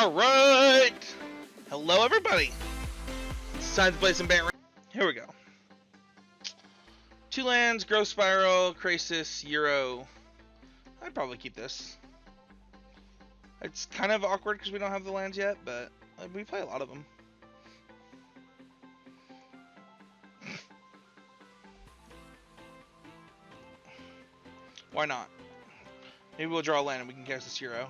Alright! Hello everybody! It's time to play some Bant Ramp. Here we go. 2 lands, Growth Spiral, Crisis, Euro. I'd probably keep this. It's kind of awkward because we don't have the lands yet, but we play a lot of them. Why not? Maybe we'll draw a land and we can cast this Euro.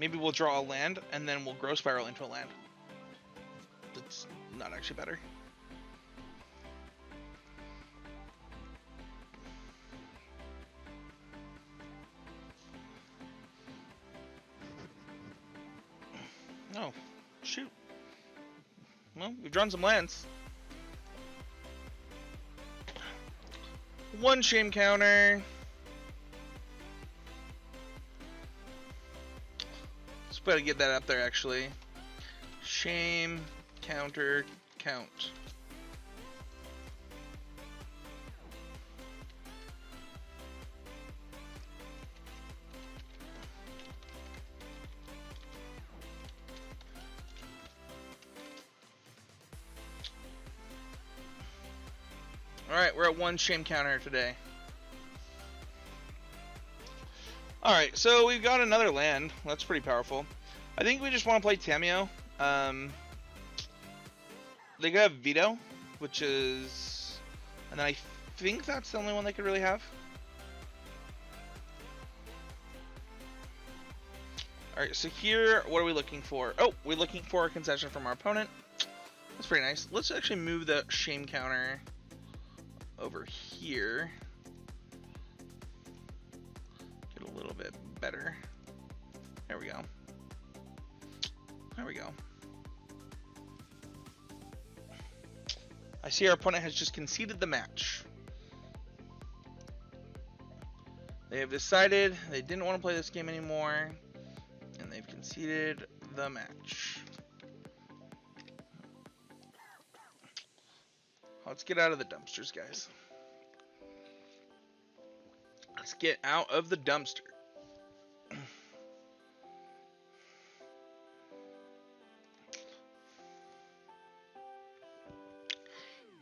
Maybe we'll draw a land and then we'll Growth Spiral into a land. That's not actually better. Oh, shoot. Well, we've drawn some lands. 1 shame counter. Let's better get that up there actually. Shame counter count. Alright, we're at 1 shame counter today. Alright, so we've got another land. That's pretty powerful. I think we just want to play Tameo. They could have Veto, which is... And then I think that's the only one they could really have. Alright, so here, what are we looking for? Oh, we're looking for a concession from our opponent. That's pretty nice. Let's actually move the shame counter over here. Get a little bit better. There we go. There we go. I see our opponent has just conceded the match. They have decided they didn't want to play this game anymore, and they've conceded the match. Let's get out of the dumpsters, guys. Let's get out of the dumpster.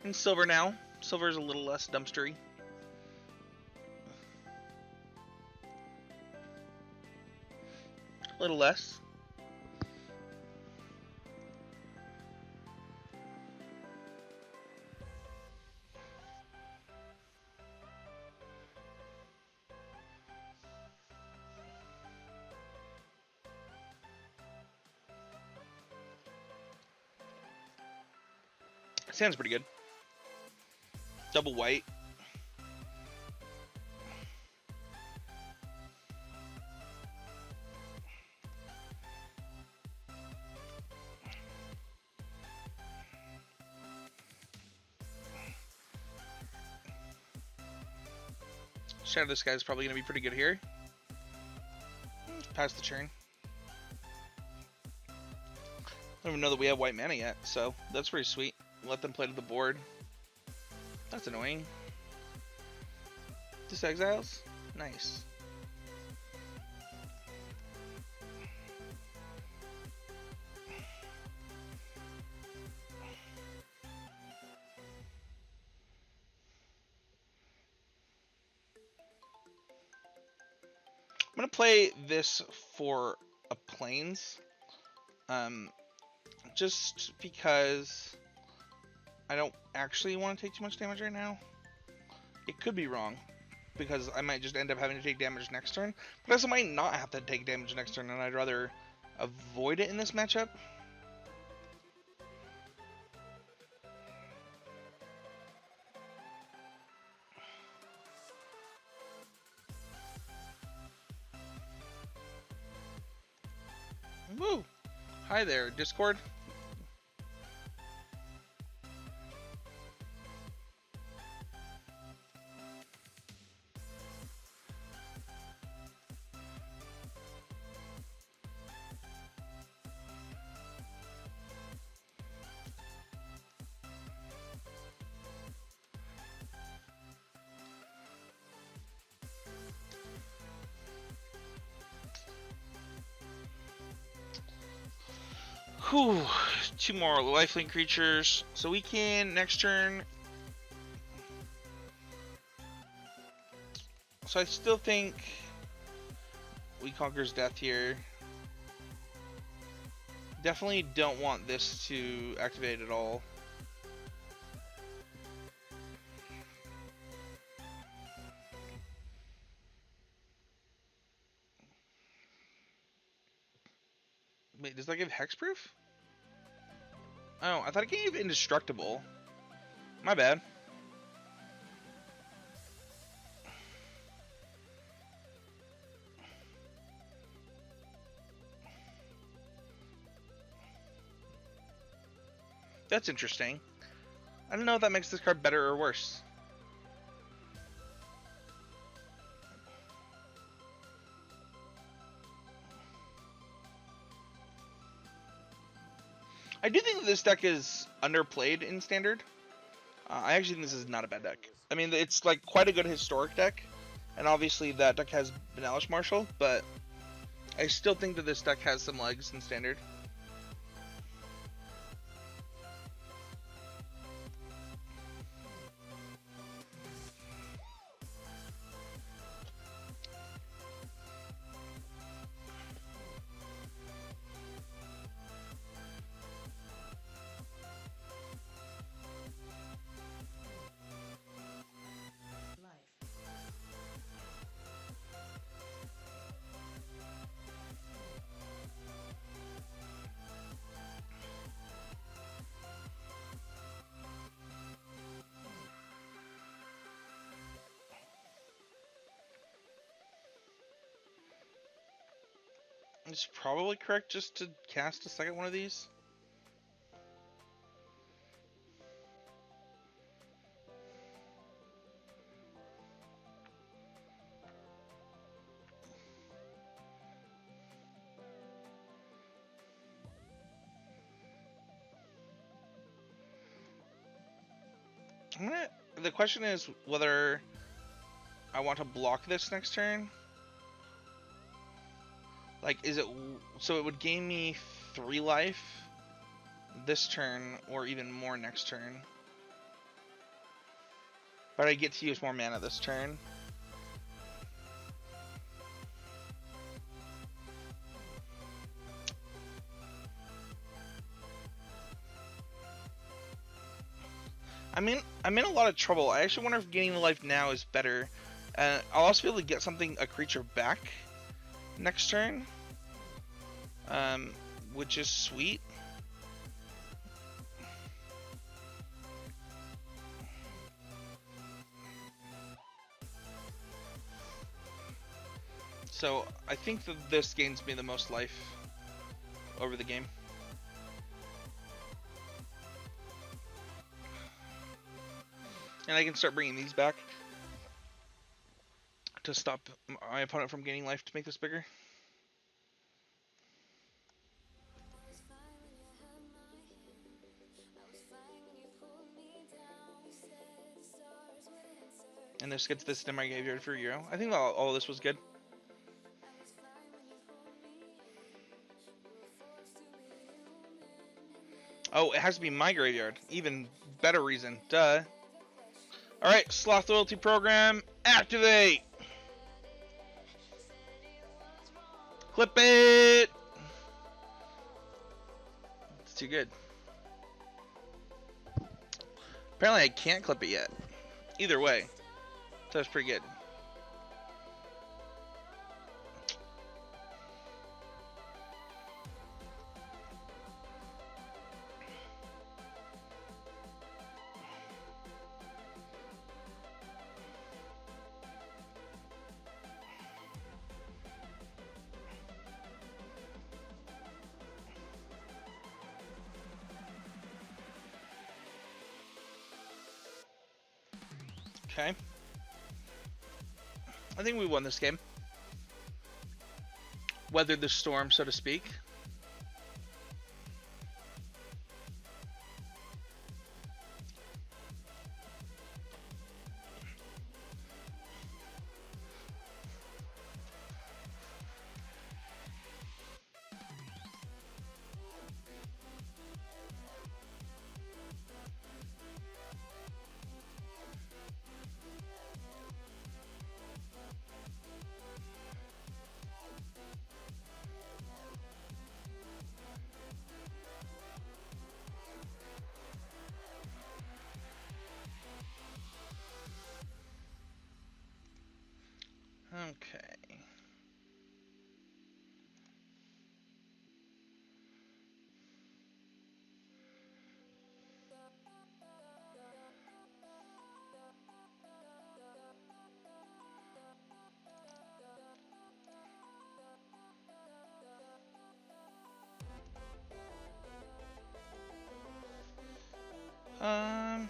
In silver now. Silver is a little less dumpstery. A little less. Sounds pretty good. Double white. Shadow this guy's probably going to be pretty good here. Pass the turn. I don't even know that we have white mana yet, so that's pretty sweet. Let them play to the board. That's annoying. Just exiles? Nice. I'm gonna play this for a plains. Just because I don't actually want to take too much damage right now. It could be wrong, because I might just end up having to take damage next turn, but I also might not have to take damage next turn, and I'd rather avoid it in this matchup. Woo! Hi there, Discord. Whew. 2 more lifelink creatures. So we can, next turn... So I still think we Conquer's Death here. Definitely don't want this to activate at all. Wait, does that give hexproof? Oh, I thought it gave indestructible. My bad. That's interesting. I don't know if that makes this card better or worse. I do think that this deck is underplayed in Standard. I actually think this is not a bad deck. I mean, it's like quite a good historic deck, and obviously that deck has Benalish Marshall, but I still think that this deck has some legs in Standard. It's probably correct just to cast a second one of these. The question is whether I want to block this next turn. Like, is it so it would gain me 3 life this turn, or even more next turn. But I get to use more mana this turn. I'm in a lot of trouble. I actually wonder if gaining the life now is better. I'll also be able to get a creature back next turn, which is sweet. So I think that this gains me the most life over the game. And I can start bringing these back to stop my opponent from gaining life to make this bigger. And this gets this in my graveyard for Euro. I think all this was good. Oh, it has to be my graveyard. Even better reason. Duh. Alright, Sloth Loyalty Program, activate! Clip it! It's too good. Apparently I can't clip it yet. Either way. So that's pretty good. Okay. I think we won this game. Weathered the storm, so to speak.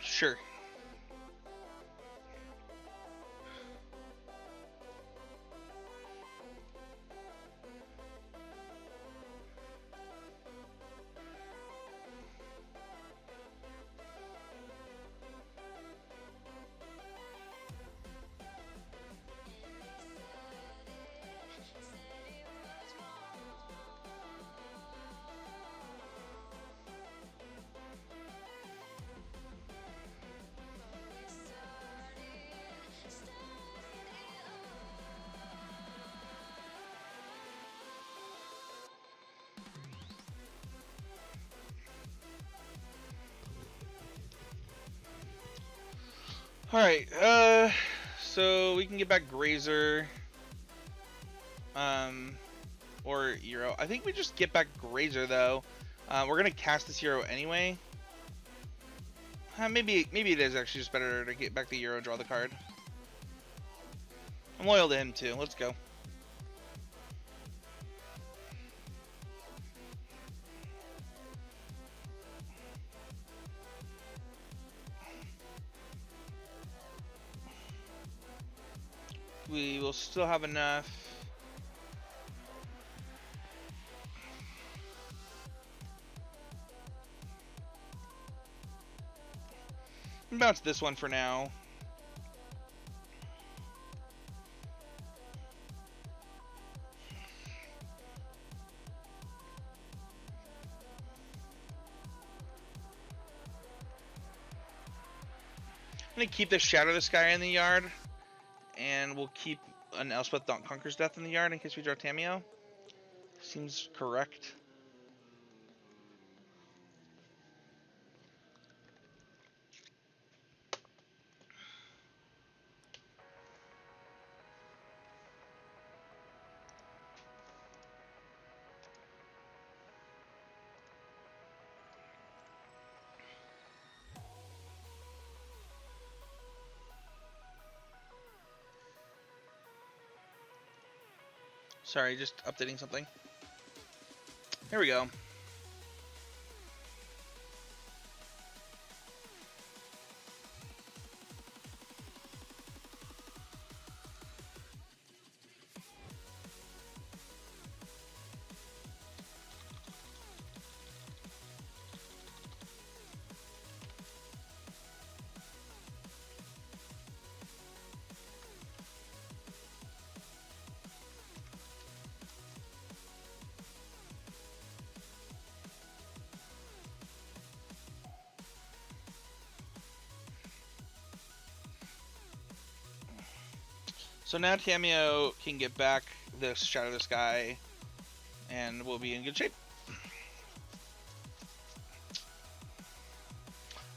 Sure. Alright, so we can get back Grazer, or Euro. I think we just get back Grazer, though. We're gonna cast this Euro anyway. Maybe it is actually just better to get back the Euro and draw the card. I'm loyal to him, too. Let's go. We will still have enough. Bounce this one for now. I'm gonna keep the Shadow this guy in the yard, and we'll keep an Elspeth Daunt Conquers Death in the yard in case we draw Tamiyo. Seems correct. Sorry, just updating something. Here we go. So now Tamiyo can get back this Shadow the Sky, and we'll be in good shape.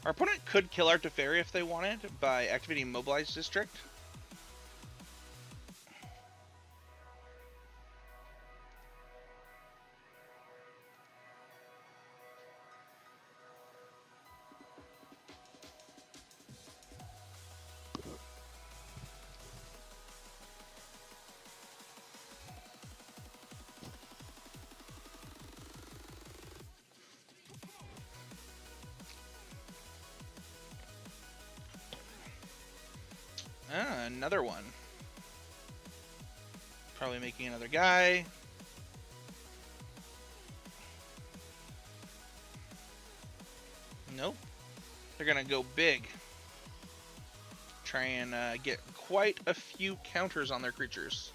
Our opponent could kill our Teferi if they wanted by activating Mobilize District. Another one. Probably making another guy. Nope. They're gonna go big. Try and get quite a few counters on their creatures.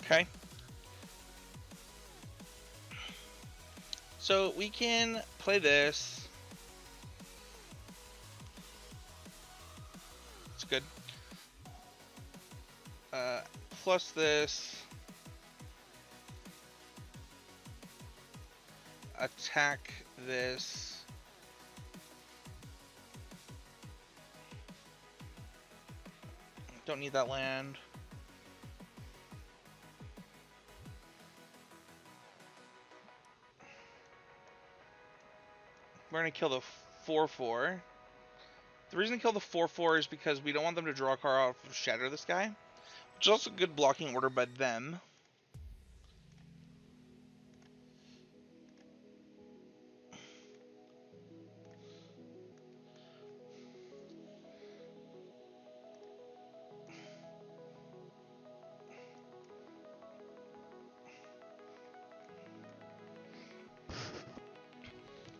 Okay. So we can play this. It's good. Plus this. Attack this. Don't need that land. We're going to kill the 4/4. The reason to kill the 4/4 is because we don't want them to draw a card off of Shatter this guy. Which is also good blocking order by them.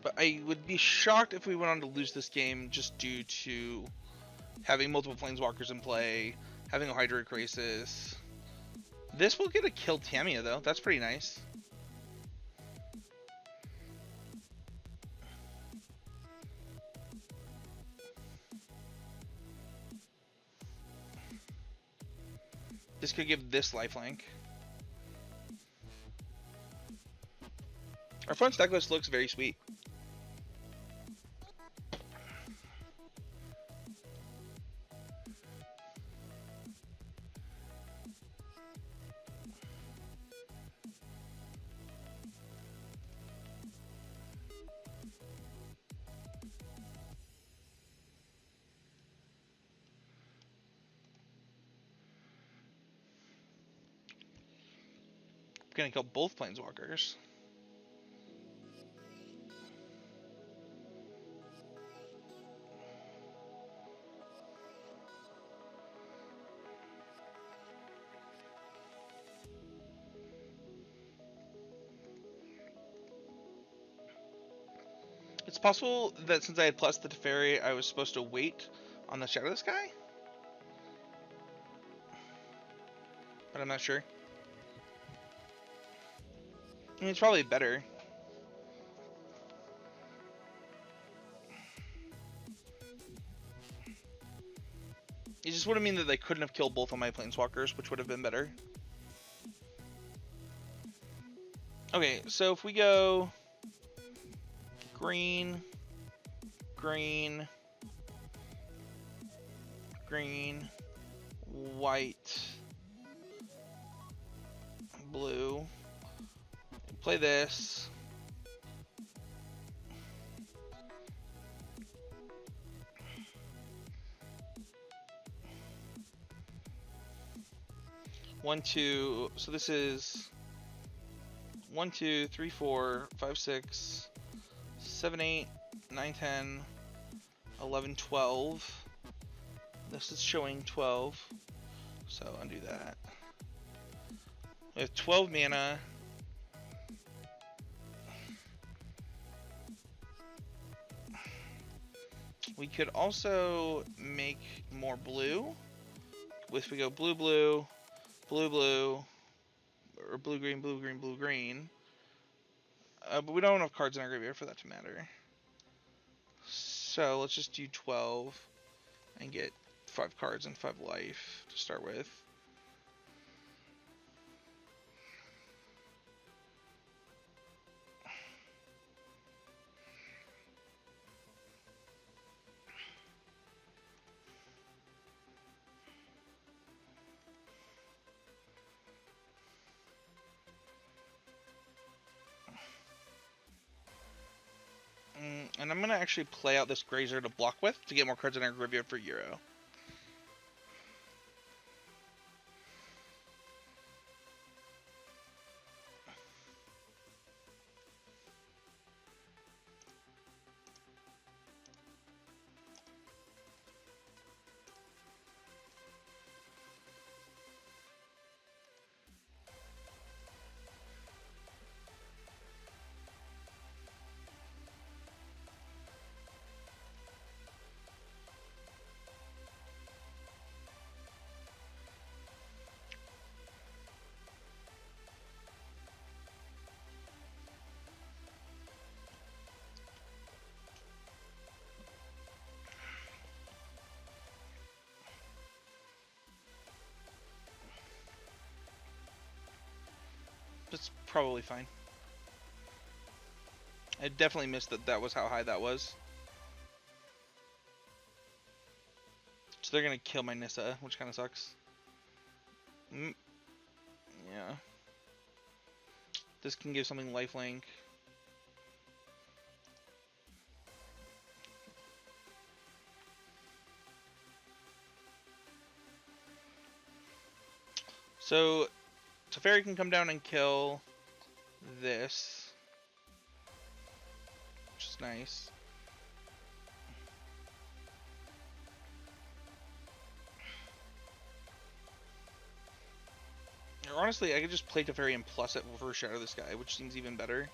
But I would be shocked if we went on to lose this game just due to having multiple Planeswalkers in play, having a Hydra Crisis. This will get a kill Tamiya, though. That's pretty nice. This could give this lifelink. Our front Decklist looks very sweet. Gonna kill both Planeswalkers. It's possible that since I had plus the Teferi, I was supposed to wait on the Shadowless guy? But I'm not sure. I mean, it's probably better. It just would have mean that they couldn't have killed both of my Planeswalkers, which would have been better. Okay, so if we go green, green, green, white, blue, play this. One, two, so this is 1, 2, 3, 4, 5, 6, 7, 8, 9, 10, 11, 12. This is showing 12, so undo that. We have 12 mana. We could also make more blue. If we go blue, blue, blue, blue, or blue, green, blue, green, blue, green. But we don't have enough cards in our graveyard for that to matter. So let's just do 12 and get 5 cards and 5 life to start with. And I'm going to actually play out this Grazer to block with to get more cards in our graveyard for Euro. That's probably fine. I definitely missed that that was how high that was. So they're going to kill my Nissa, which kind of sucks. Yeah. This can give something lifelink. So Teferi can come down and kill this, which is nice. Or honestly, I could just play Teferi and plus it for Shadow this guy, which seems even better.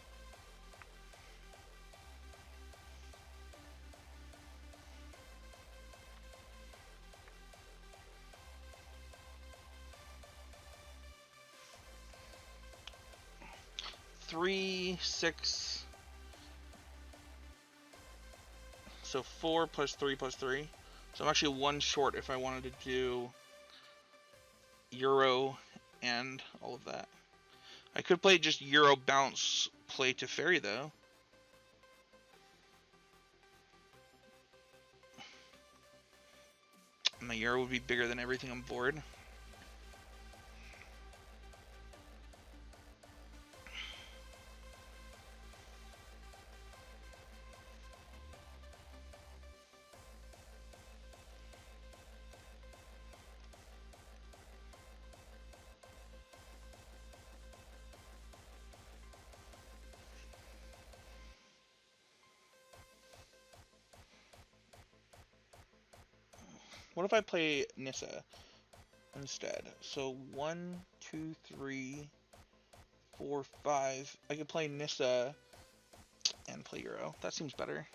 Three, 6. So 4 plus 3 plus 3. So I'm actually 1 short if I wanted to do Euro and all of that. I could play just Euro bounce, play Teferi though. My Euro would be bigger than everything on board. What if I play Nissa instead? So 1, 2, 3, 4, 5. I could play Nissa and play Euro. That seems better.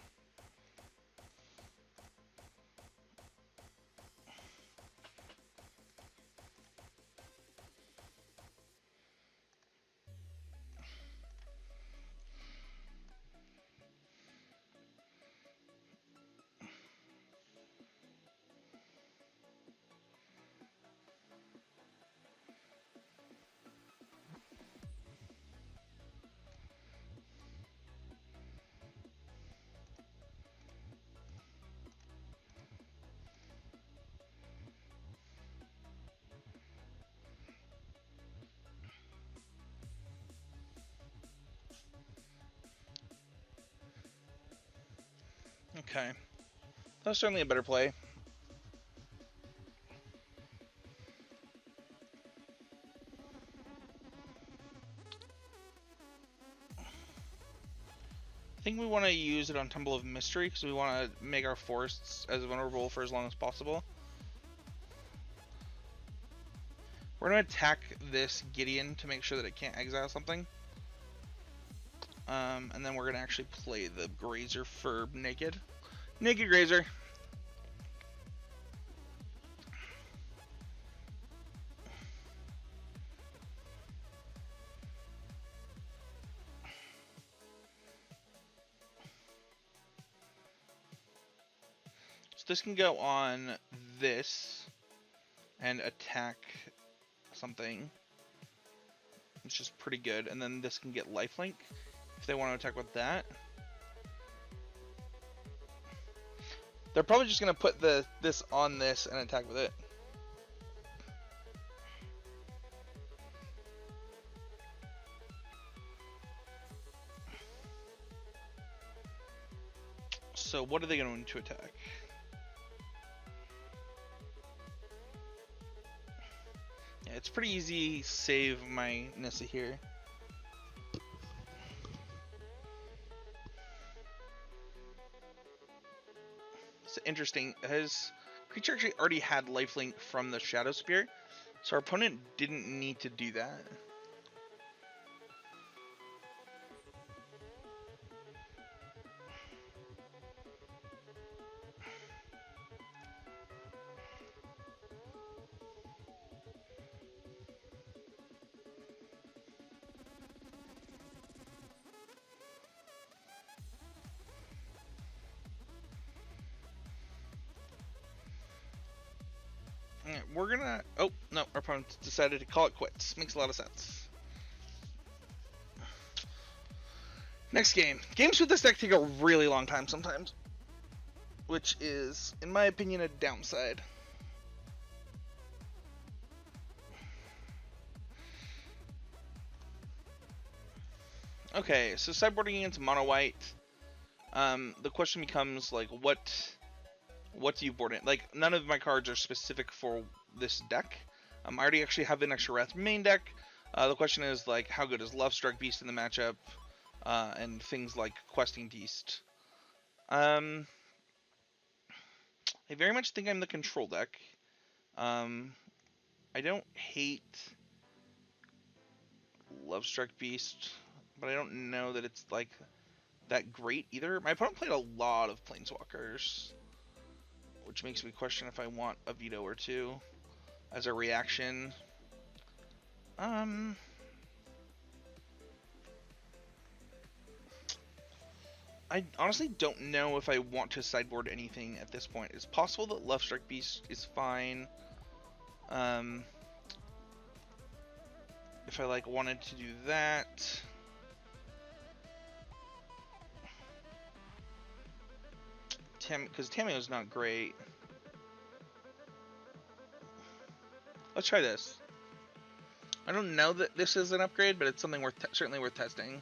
Okay. That's certainly a better play. I think we want to use it on Temple of Mystery because we want to make our forests as vulnerable for as long as possible. We're going to attack this Gideon to make sure that it can't exile something. And then we're going to actually play the Grazer for Naked. Naked Grazer. So this can go on this and attack something, which is pretty good. And then this can get lifelink if they want to attack with that. They're probably just going to put this on this and attack with it. So what are they going to attack? Yeah, it's pretty easy save my Nissa here. It's interesting. His creature actually already had lifelink from the Shadow Spear, so our opponent didn't need to do that. We're gonna... Oh, no, our opponent decided to call it quits. Makes a lot of sense. Next game. Games with this deck take a really long time sometimes, which is, in my opinion, a downside. Okay, so sideboarding against mono white. The question becomes, like, what do you board in? Like, none of my cards are specific for this deck. I already actually have an extra Wrath main deck. The question is, like, how good is Lovestruck Beast in the matchup? And things like Questing Beast. I very much think I'm the control deck. I don't hate Lovestruck Beast, but I don't know that it's like that great either. My opponent played a lot of Planeswalkers, which makes me question if I want a veto or two as a reaction. I honestly don't know if I want to sideboard anything at this point. It's possible that Lovestruck Beast is fine. If I like wanted to do that. Because Tameo's not great. Let's try this. I don't know that this is an upgrade, but it's something certainly worth testing.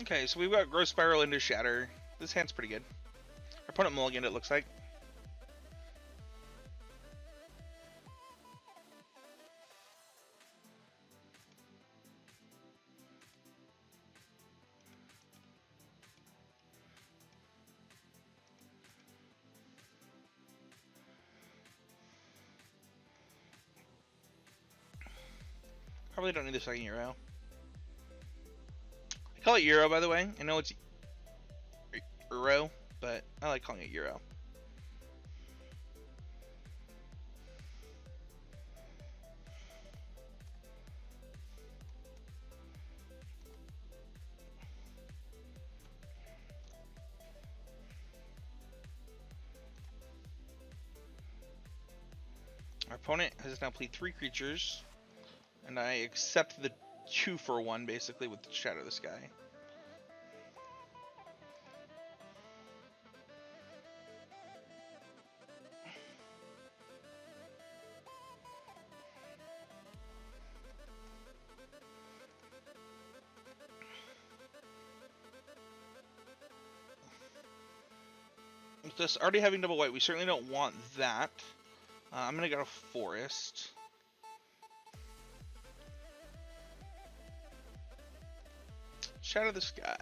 Okay, so we've got Growth Spiral into Shatter. This hand's pretty good. Our opponent mulliganed, it looks like. Probably don't need the second Euro. I call it Euro, by the way. I know it's Euro, but I like calling it Euro. Our opponent has now played 3 creatures, and I accept the 2-for-1 basically with the Shadow the Sky. With this already having double white, we certainly don't want that. I'm gonna go to Forest. Shadow the Sky.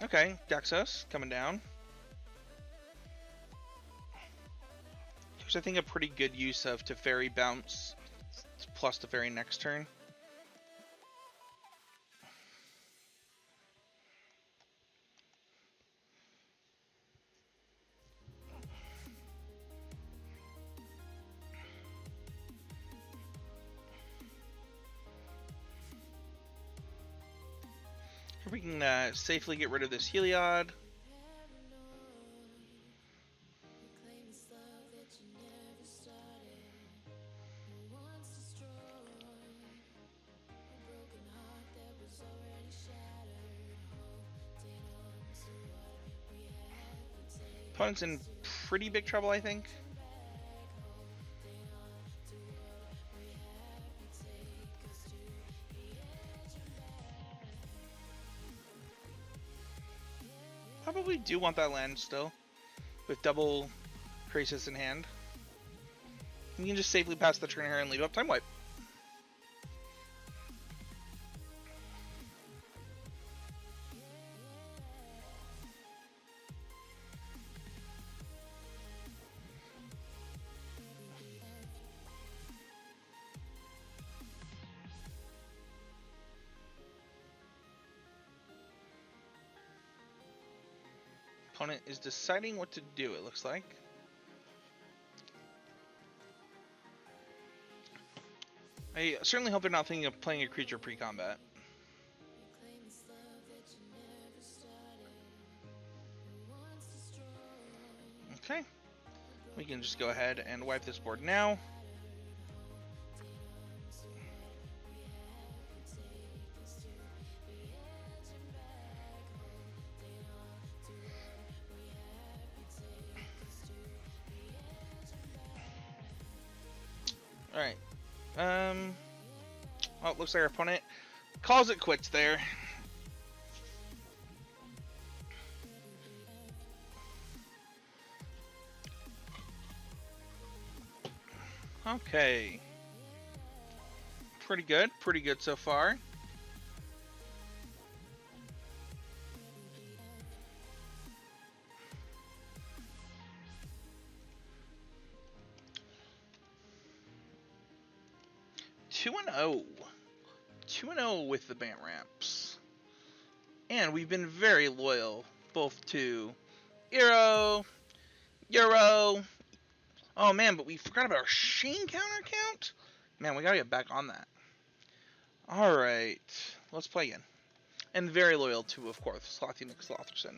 Okay, Dexos coming down. Here's, I think, a pretty good use of Teferi bounce plus Teferi next turn. We can safely get rid of this Heliod. Opponent's in pretty big trouble, I think. Probably do want that land still, with double Crisis in hand. You can just safely pass the turn here and leave up time wipe. Opponent is deciding what to do, it looks like. I certainly hope they're not thinking of playing a creature pre-combat. Okay. We can just go ahead and wipe this board now. Alright. Well, it looks like our opponent calls it quits there. Okay. Pretty good so far. Two and 2-0 with the Bant Ramps. And we've been very loyal, both to Euro. Oh man, but we forgot about our Shane counter count? Man, we gotta get back on that. Alright, let's play again. And very loyal to, of course, Slothy McSlotherson.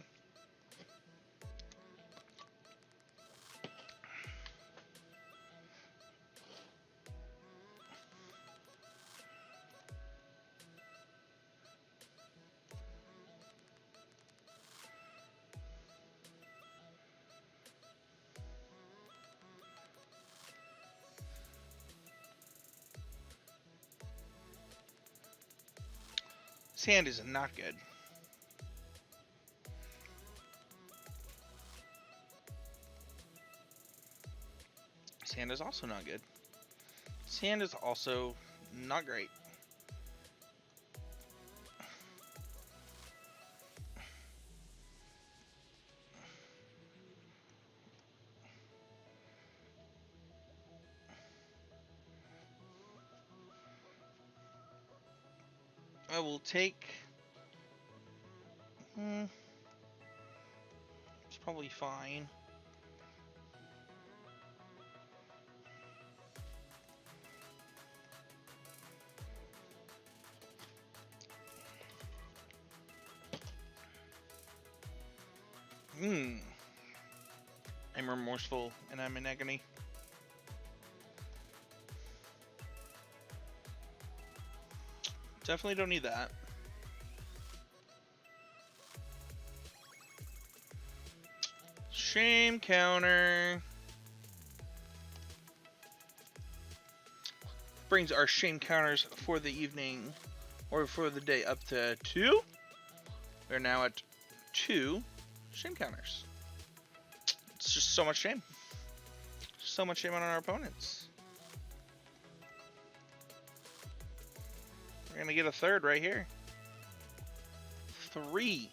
His hand is not good. His hand is also not good. His hand is also not great. I will take... it's probably fine. I'm remorseful and I'm in agony. Definitely don't need that. Shame counter. Brings our shame counters for the evening, or for the day, up to 2. We're now at 2 shame counters. It's just so much shame. So much shame on our opponents. We're gonna get a third right here. 3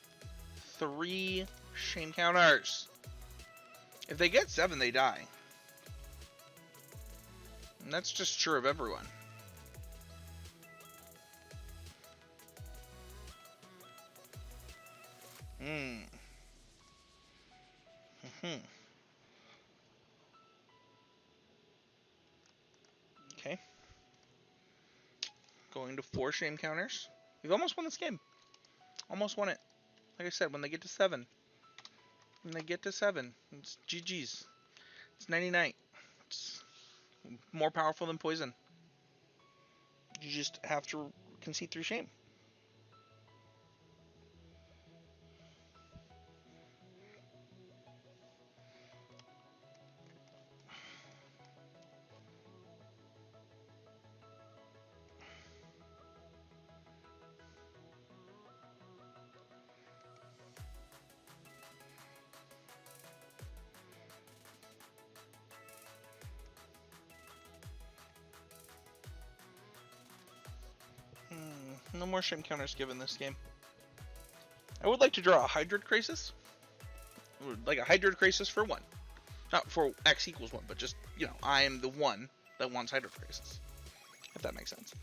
shame counters. If they get 7, they die. And that's just true of everyone. Okay. Going to 4 shame counters. We've almost won this game. Almost won it. Like I said, when they get to 7. When they get to 7, it's GG's. It's 99. It's more powerful than poison. You just have to concede through shame. No more shame counters given this game. I would like to draw a Hydrid Crisis. Like a Hydrid Crisis for 1. Not for X equals 1, but just, you know, I am the one that wants Hydrid Crisis. If that makes sense.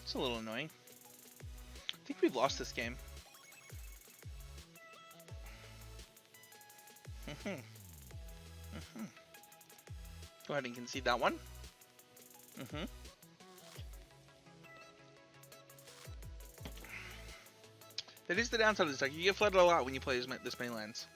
It's a little annoying. I think we've lost this game. Go ahead and concede that one. That is the downside of this deck. You get flooded a lot when you play this many lands.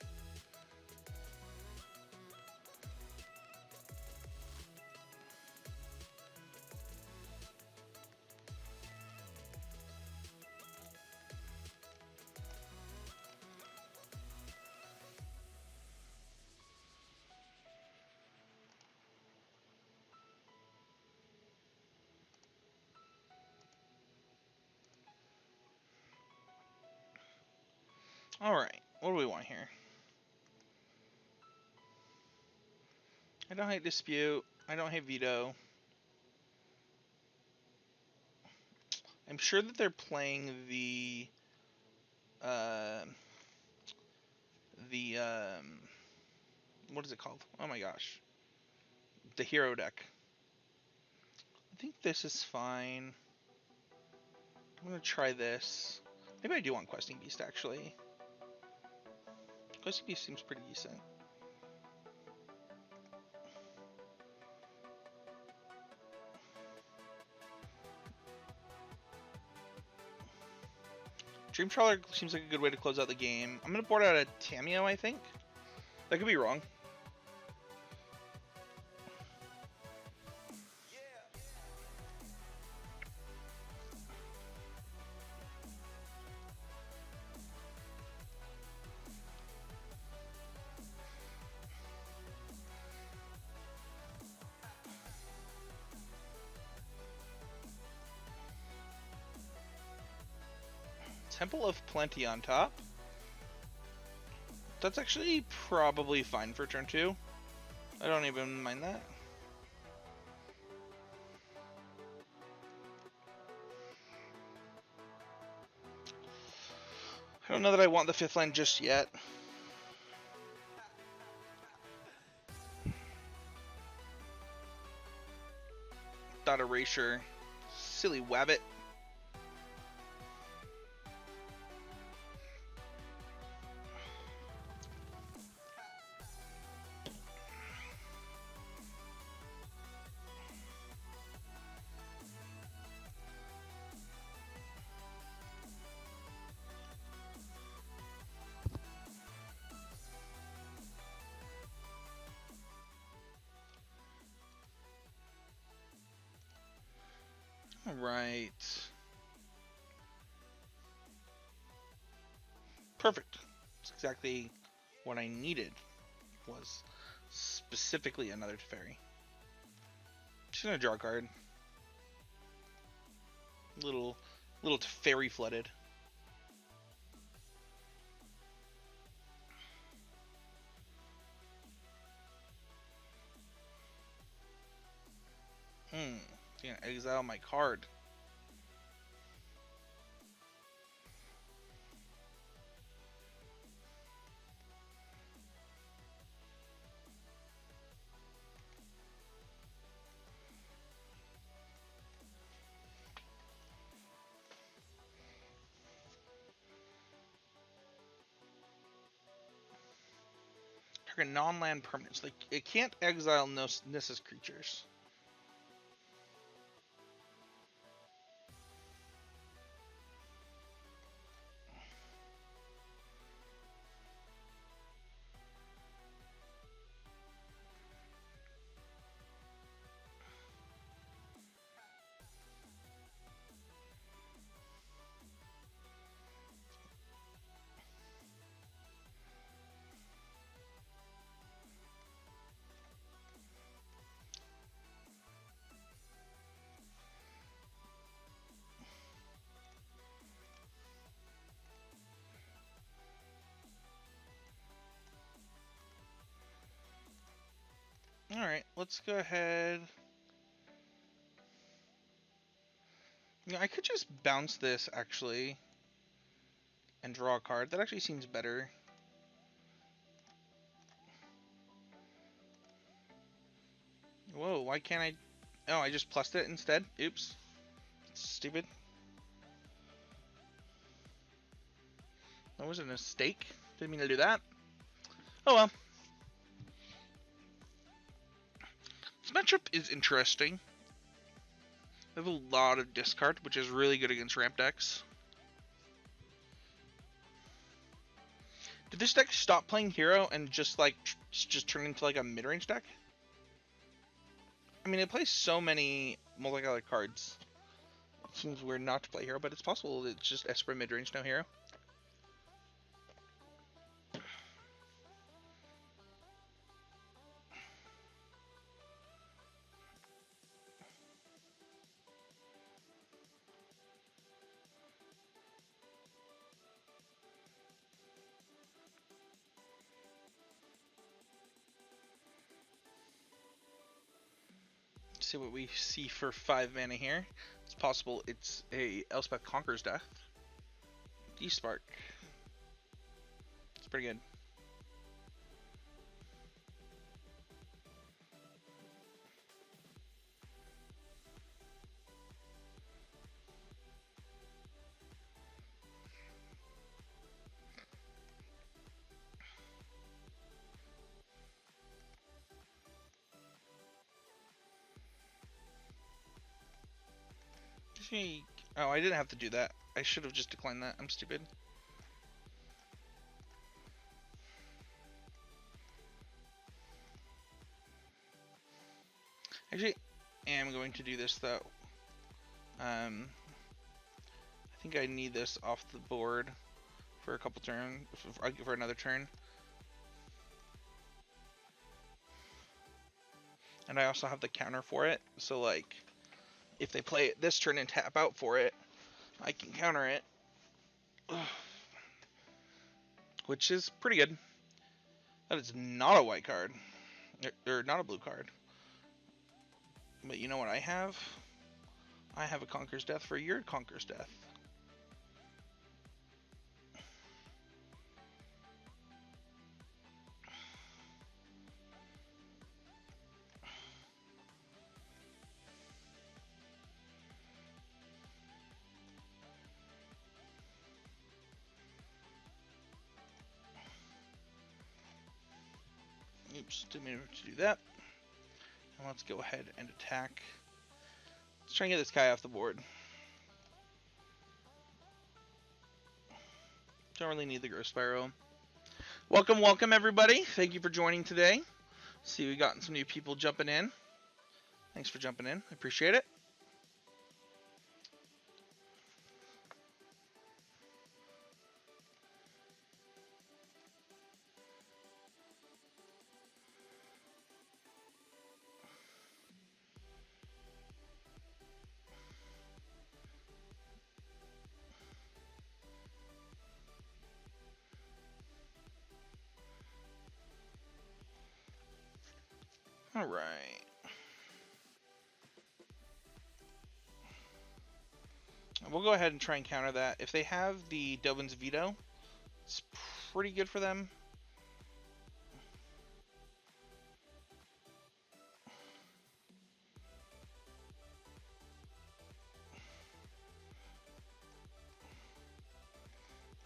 Alright, what do we want here? I don't hate Dispute. I don't hate Veto. I'm sure that they're playing the what is it called? Oh my gosh. The hero deck. I think this is fine. I'm gonna try this. Maybe I do want Questing Beast, actually. Questing Beast seems pretty decent. Dream Trawler seems like a good way to close out the game. I'm gonna board out a Tameo, I think. That could be wrong. Temple of Plenty on top. That's actually probably fine for turn 2. I don't even mind that. I don't know that I want the 5th land just yet. Dot Erasure. Silly Wabbit. Alright. Perfect. That's exactly what I needed. Was specifically another Teferi. Just gonna draw a card. Little Teferi flooded. Gonna exile my card. Target non-land permanents. Like, it can't exile Nissa's creatures. Alright, let's go ahead. Yeah, I could just bounce this, actually, and draw a card. That actually seems better. Whoa, why can't I... Oh, I just plussed it instead? Oops. Stupid. That was a mistake. Didn't mean to do that. Oh well. This matchup is interesting. I have a lot of discard, which is really good against ramp decks. Did this deck stop playing hero and just like just turn into like a mid-range deck? I mean, it plays so many multicolored cards. It seems weird not to play hero, but it's possible it's just Esper mid-range, no hero. See what we see for 5 mana here. It's possible it's a Elspeth Conqueror's Death. D-Spark. It's pretty good. Oh, I didn't have to do that. I should have just declined that. I'm stupid. Actually, I am going to do this though. I think I need this off the board for a couple turns, for another turn. And I also have the counter for it, so like, if they play it this turn and tap out for it, I can counter it. Which is pretty good. That is not a white card. Or not a blue card. But you know what I have? I have a Conqueror's Death for your Conqueror's Death. Oops, didn't mean to do that. And let's go ahead and attack. Let's try and get this guy off the board. Don't really need the Growth Spiral. Welcome, welcome everybody. Thank you for joining today. See, we've gotten some new people jumping in. Thanks for jumping in. I appreciate it. All right. We'll go ahead and try and counter that. If they have the Dovin's Veto, it's pretty good for them.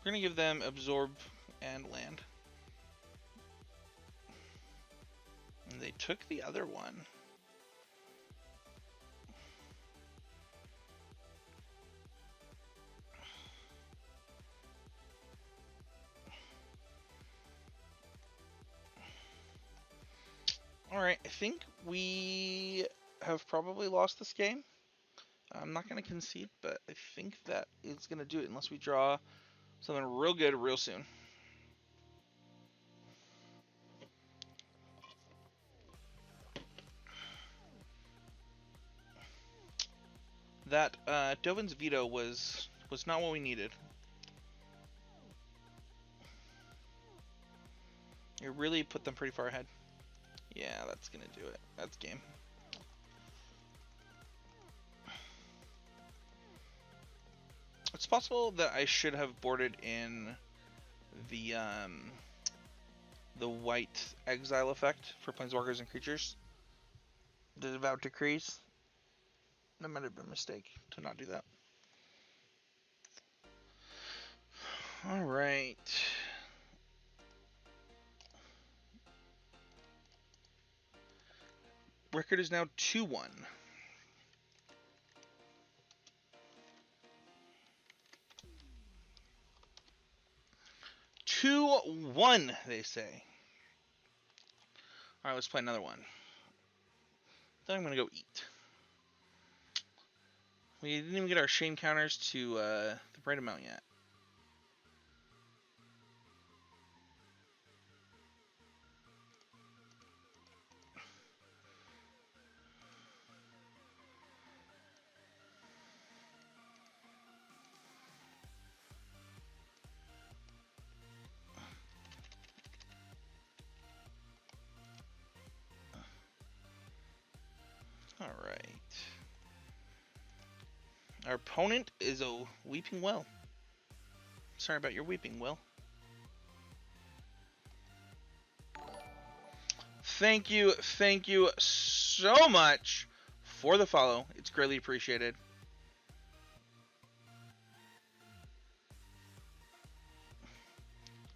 We're going to give them Absorb and Land. And they took the other one. Alright, I think we have probably lost this game. I'm not going to concede, but I think that is going to do it unless we draw something real good real soon. That Dovin's Veto was not what we needed. It really put them pretty far ahead. Yeah, that's going to do it. That's game. It's possible that I should have boarded in the white exile effect for planeswalkers and creatures. The Devout Decrees. That might have been a mistake to not do that. Alright. Record is now 2-1. 2-1, they say. Alright, let's play another one. Then I'm gonna go eat. We didn't even get our shame counters to the right amount yet. Alright. Our opponent is a weeping well. Sorry about your weeping, Will. Thank you so much for the follow. It's greatly appreciated.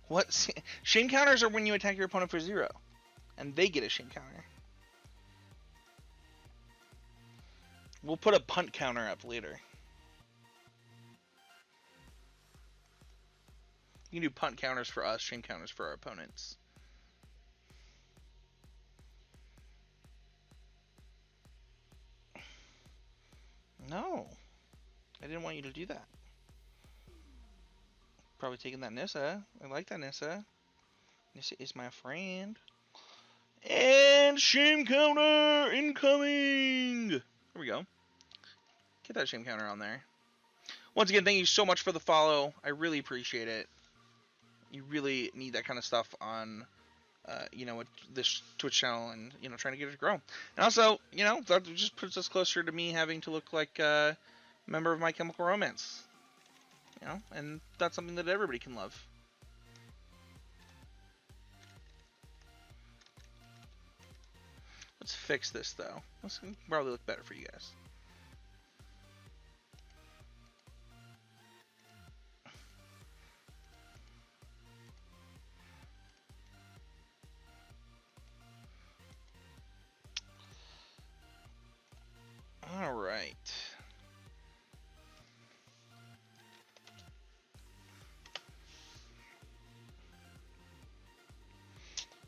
What? Shame counters are when you attack your opponent for 0. And they get a shame counter. We'll put a punt counter up later. You can do punt counters for us, shame counters for our opponents. No. I didn't want you to do that. Probably taking that Nissa. I like that Nissa. Nissa is my friend. And shame counter incoming! There we go. Get that shame counter on there. Once again, thank you so much for the follow. I really appreciate it. You really need that kind of stuff on, you know, this Twitch channel and, you know, trying to get it to grow. And also, you know, that just puts us closer to me having to look like a member of My Chemical Romance. You know, and that's something that everybody can love. Let's fix this, though. This can probably look better for you guys. All right.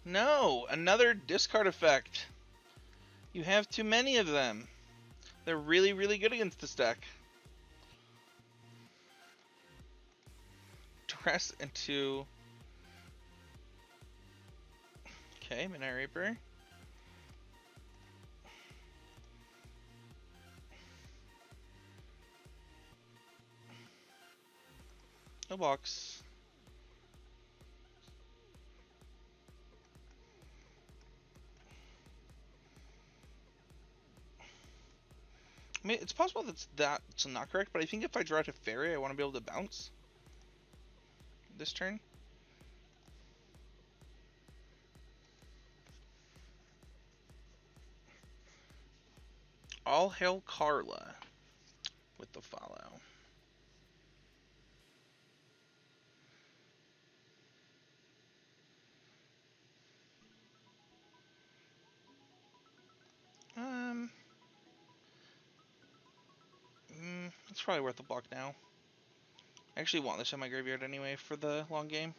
No, another discard effect. You have too many of them. They're really, really good against this deck. Dress into... Okay, Midnight Reaper. No box. I mean, it's possible that's not correct, but I think if I draw to Fairy, I want to be able to bounce this turn. All hail Carla with the follow. It's probably worth the block now. I actually want this in my graveyard anyway for the long game.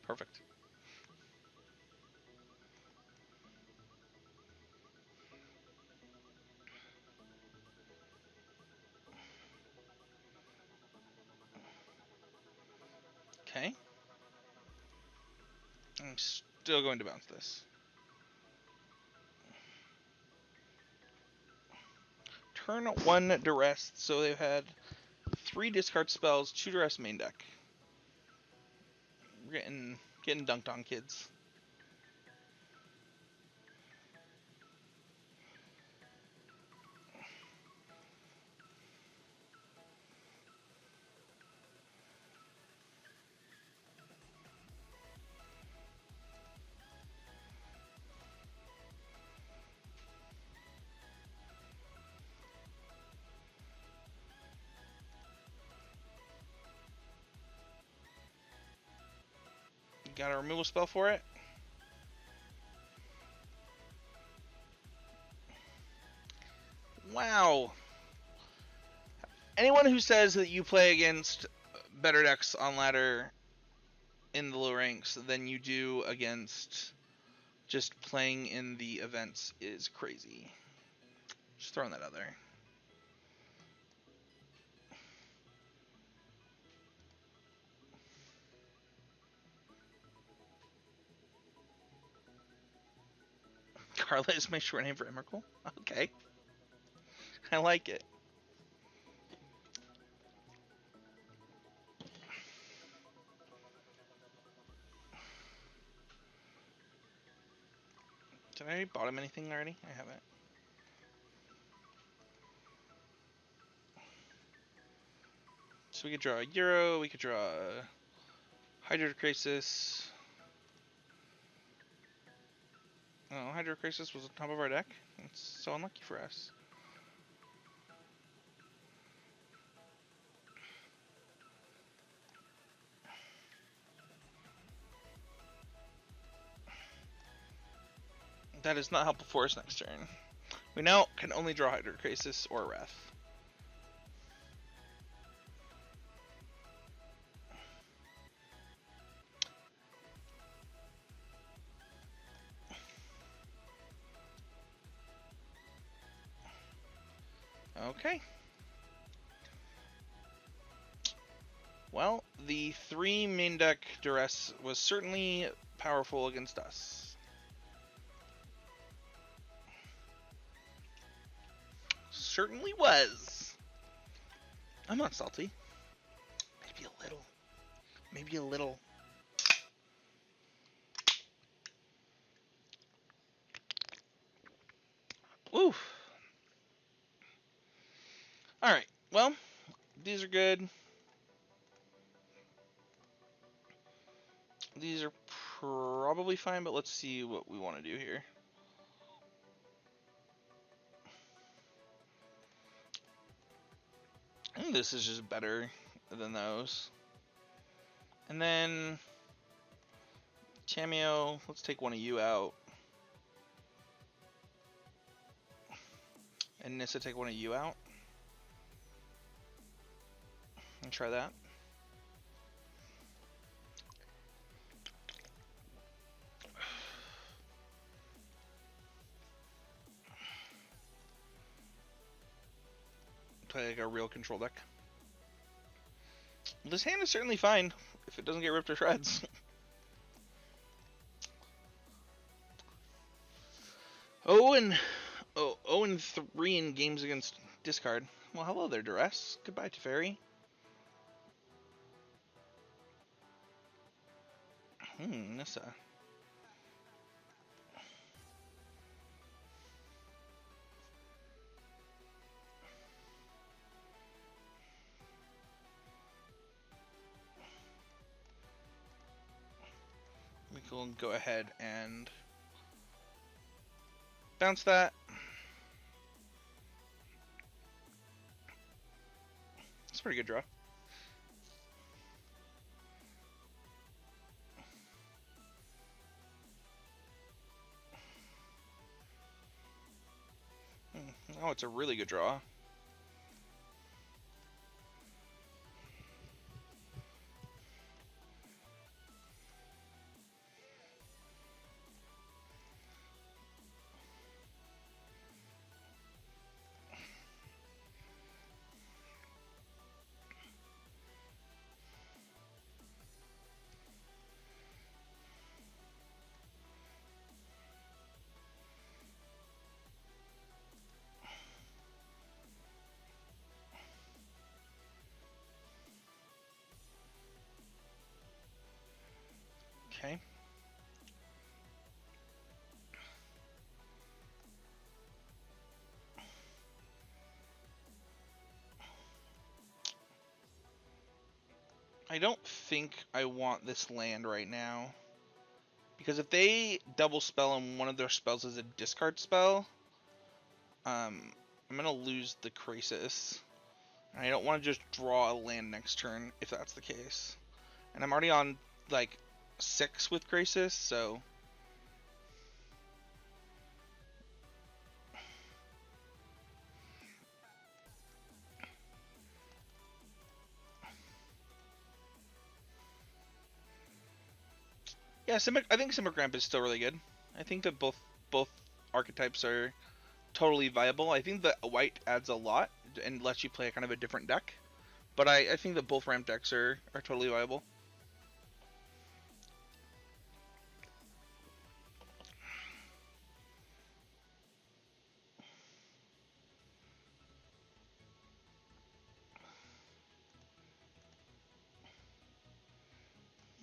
Perfect. Okay. I'm still going to bounce this. Turn 1 Duress, so they've had 3 discard spells, 2 Duress main deck. We're getting dunked on, kids. Got a removal spell for it. Wow. Anyone who says that you play against better decks on ladder in the low ranks than you do against just playing in the events is crazy. Just throwing that out there. Carla is my short name for Emrakul? Okay. I like it. Did I bought him anything already? I haven't. So we could draw a Euro, we could draw a Hydrocrisis. Oh, Hydrocrisis was on top of our deck? It's so unlucky for us. That is not helpful for us next turn. We now can only draw Hydrocrisis or Wrath. Okay. Well, the 3 main deck Duress was certainly powerful against us. Certainly was. I'm not salty. Maybe a little. Maybe a little. Oof. Alright, well, these are good. These are probably fine, but let's see what we want to do here. I think this is just better than those. And then Tameo, let's take one of you out. And Nissa, take one of you out. And try that. Play like a real control deck. This hand is certainly fine if it doesn't get ripped to shreds. 0-3 in games against discard. Well, hello there, Duress. Goodbye, Teferi. Nissa. We can go ahead and bounce that. It's a pretty good draw. Oh, it's a really good draw. Okay. I don't think I want this land right now. Because if they double spell and one of their spells is a discard spell, I'm going to lose the Crisis. And I don't want to just draw a land next turn if that's the case. And I'm already on, like, 6 with Crisis, so... Yeah, I think Simic Ramp is still really good. I think that both archetypes are totally viable. I think that white adds a lot and lets you play a kind of a different deck. But I think that both ramp decks are totally viable.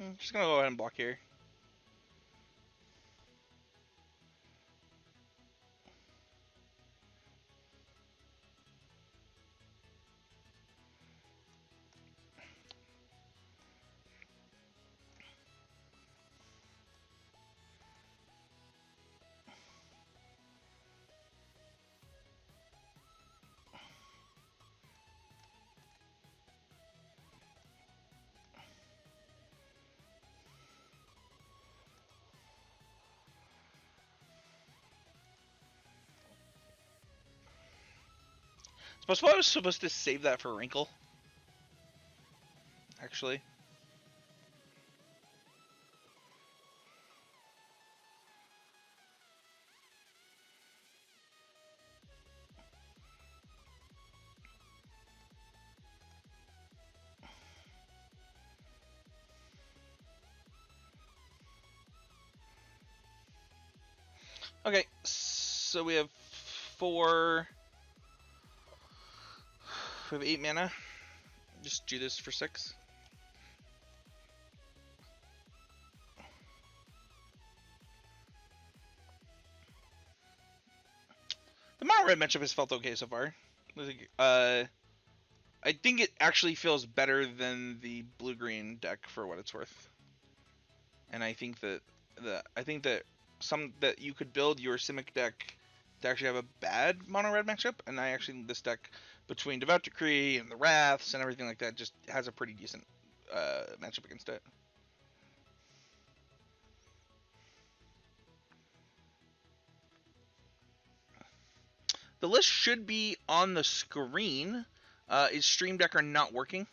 I'm just gonna go ahead and block here. Suppose I was supposed to save that for Wrinkle. Actually. Okay, so we have 4. We have 8 mana. Just do this for 6. The mono red matchup has felt okay so far. I think it actually feels better than the blue green deck for what it's worth. And I think that you could build your Simic deck to actually have a bad mono red matchup, and I actually this deck between Devout Decree and the Wraths and everything like that just has a pretty decent matchup against it. The list should be on the screen. Is Stream Decker not working?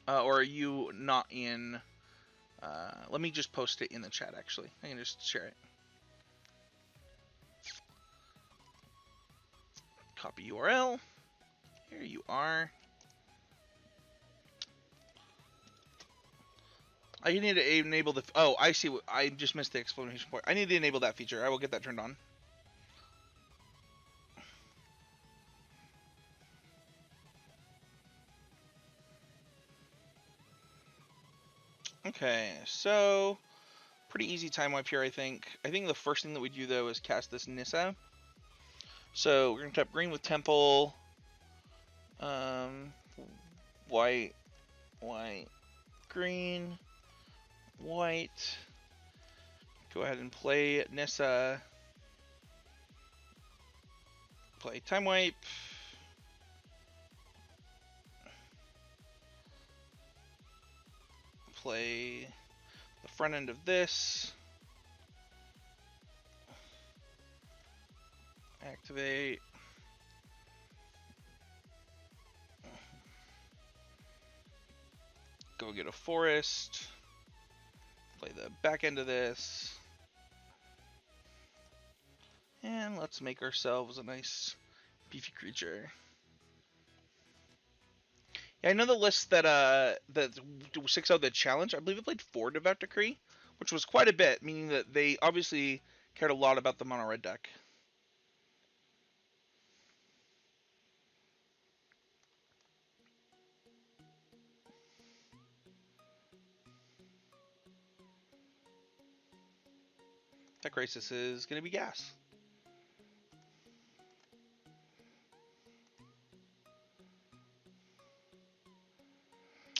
Or are you not in? Let me just post it in the chat, actually. I can just share it. Copy URL. Here you are. I need to enable the... Oh, I see. I just missed the exclamation point. I need to enable that feature. I will get that turned on. Okay, so... Pretty easy time wipe here, I think. I think the first thing that we do, though, is cast this Nissa. So we're going to tap green with Temple. White. White. Green. White. Go ahead and play Nissa. Play time wipe. Play the front end of this. Activate. Go get a forest. Play the back end of this. And let's make ourselves a nice beefy creature. Yeah, I know the list that 6-0 the challenge. I believe it played 4 Devout Decree, which was quite a bit, meaning that they obviously cared a lot about the mono red deck. That Crisis is going to be gas.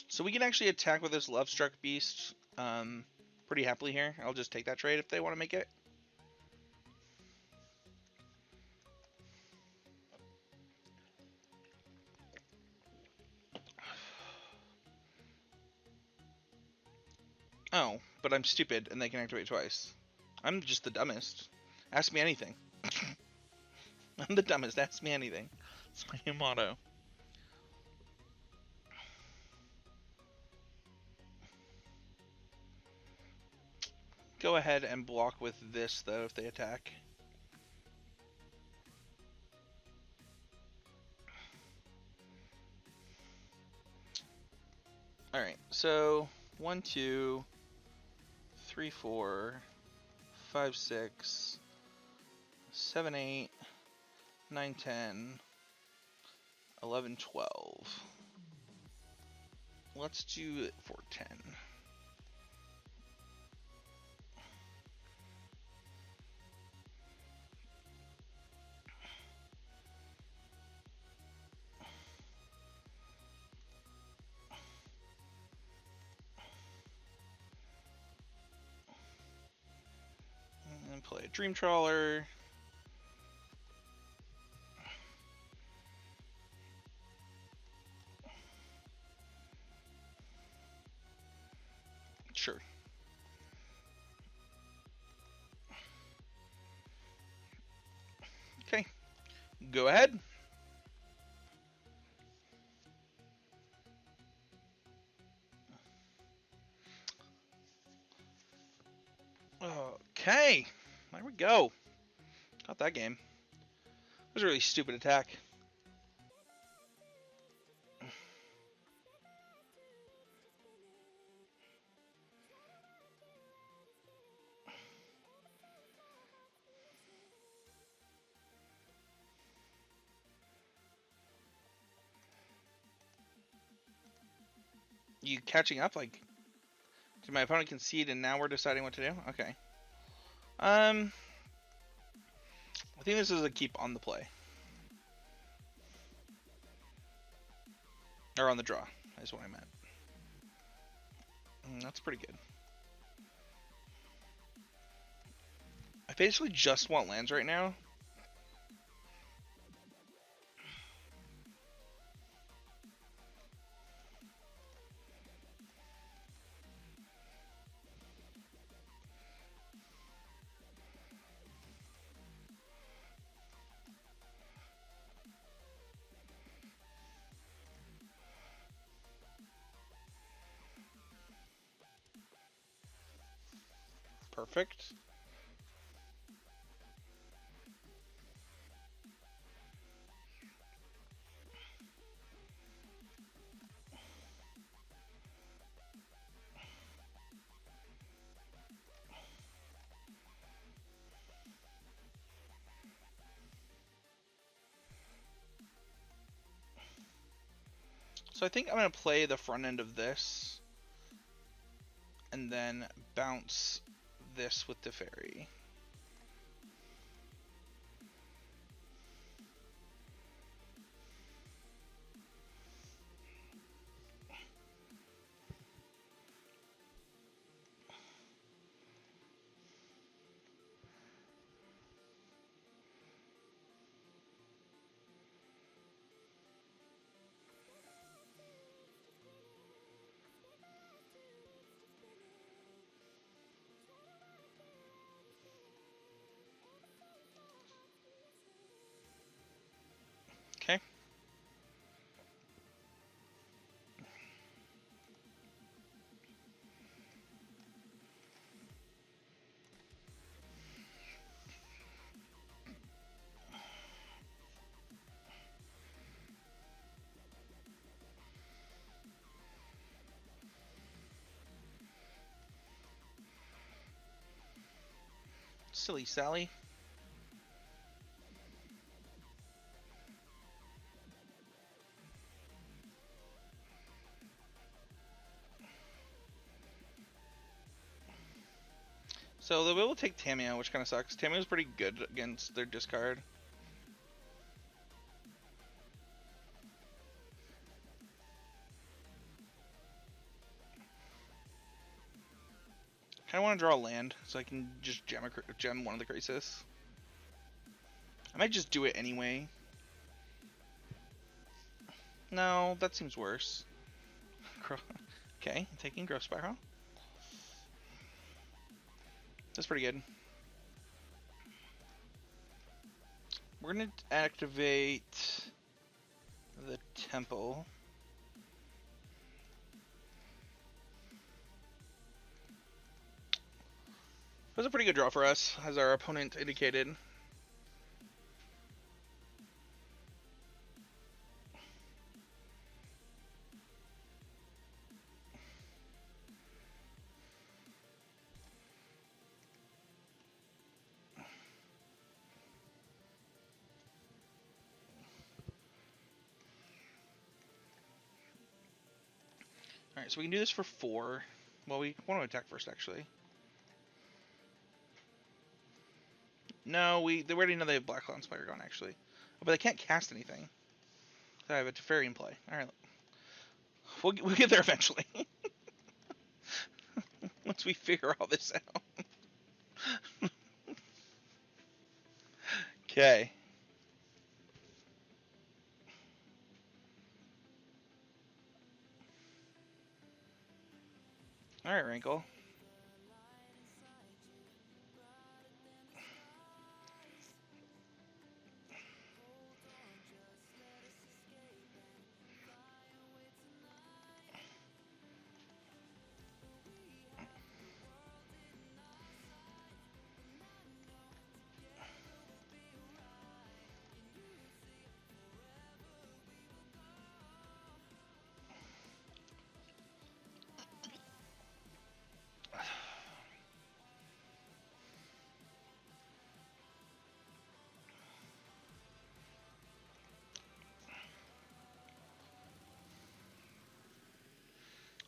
So we can actually attack with this Love Struck Beast pretty happily here. I'll just take that trade if they want to make it. Oh, but I'm stupid and they can activate twice. I'm just the dumbest. Ask me anything. I'm the dumbest. Ask me anything. It's my new motto. go ahead and block with this, though, if they attack. Alright, so 1, 2, 3, 4, 5, 6, 7, 8, 9, 10, 11, 12. Let's do it for 10. And play a Dream Trawler. Sure. Okay. Go ahead. Okay. There we go. Got that game. That was a really stupid attack. You catching up? Like, did my opponent concede and now we're deciding what to do? Okay. I think this is a keep on the play. Or on the draw, is what I meant. That's pretty good. I basically just want lands right now. Perfect. So I think I'm going to play the front end of this. And then bounce this with the fairy. Okay. Silly Sally. So they'll be able to take Tamiya, which kind of sucks. Tamiya's pretty good against their discard. I kind of want to draw a land so I can just gem one of the Crisis. I might just do it anyway. No, that seems worse. Okay, taking Growth Spiral. That's pretty good. We're gonna activate the Temple. It was a pretty good draw for us, as our opponent indicated. Alright, so we can do this for 4. Well, we want to attack first, actually. No, they already know they have Black Cloud Spider gone, actually. But they can't cast anything. So I have a Teferi in play. Alright. We'll get there eventually. Once we figure all this out. Okay. Alright, Rankle.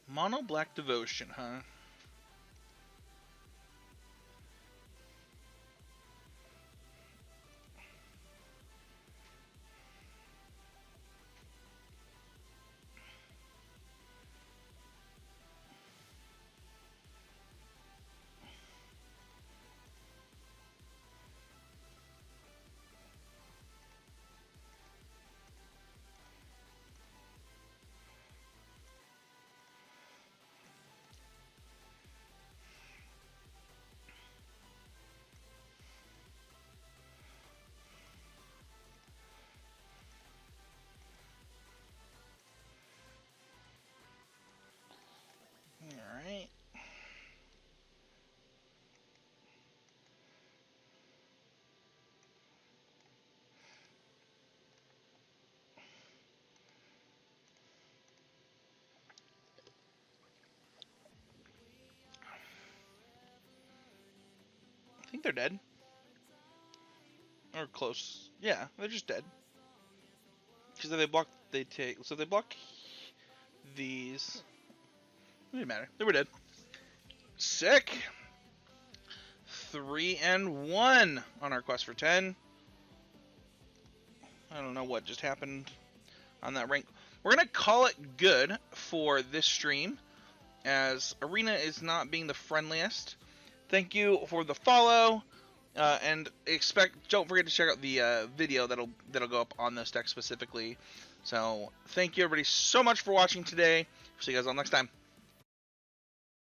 Mono Black Devotion, huh? Alright. I think they're dead. Or close. Yeah, they're just dead. Because if they block, they take. So they block these. It didn't matter. They were dead. Sick. 3-1 on our quest for 10. I don't know what just happened on that rank. We're going to call it good for this stream, as Arena is not being the friendliest. Thank you for the follow, and don't forget to check out the video that'll go up on this deck specifically. So thank you everybody so much for watching today. See you guys all next time.